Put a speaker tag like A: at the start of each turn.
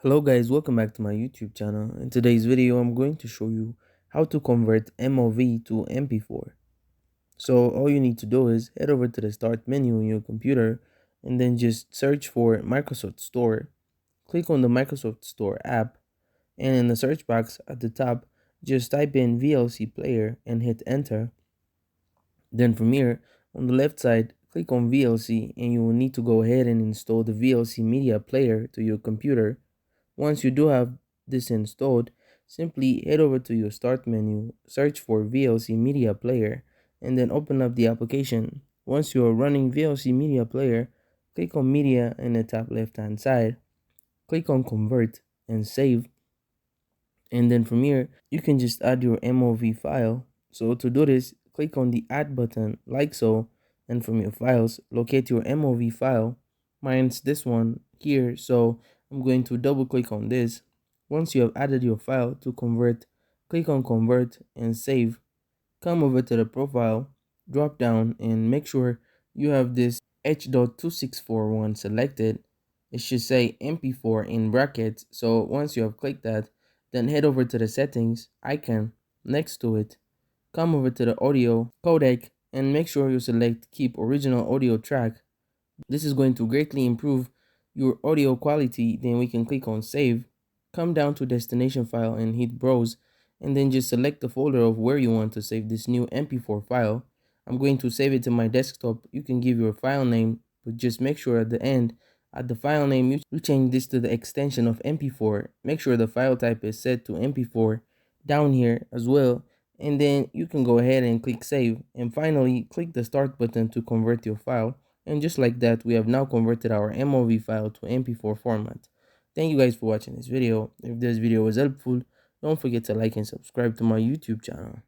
A: Hello guys, welcome back to my YouTube channel. In today's video, I'm going to show you how to convert MOV to MP4. So all you need to do is head over to the start menu on your computer and then just search for Microsoft Store. Click on the Microsoft Store app, and in the search box at the top, just type in VLC player and hit enter. Then from here, on the left side, click on VLC and you will need to go ahead and install the VLC media player to your computer. Once you do have this installed, simply head over to your start menu, search for VLC Media Player, and then open up the application. Once you are running VLC Media Player, click on Media in the top left hand side, click on Convert and Save, and then from here, you can just add your MOV file. So to do this, click on the Add button like so, and from your files, locate your MOV file. Mine's this one here, so I'm going to double click on this. Once you have added your file to convert, click on Convert and Save. Come over to the profile, drop down, and make sure you have this H.2641 selected. It should say MP4 in brackets. So once you have clicked that, then head over to the settings icon next to it. Come over to the audio codec and make sure you select keep original audio track. This is going to greatly improve your audio quality. Then we can click on save, come down to destination file and hit browse, and then just select the folder of where you want to save this new MP4 file. I'm going to save it to my desktop. You can give your file name, but just make sure at the end, at the file name, you change this to the extension of MP4. Make sure the file type is set to MP4 down here as well. And then you can go ahead and click save. And finally, click the start button to convert your file. And just like that, we have now converted our MOV file to MP4 format. Thank you guys for watching this video. If this video was helpful, don't forget to like and subscribe to my YouTube channel.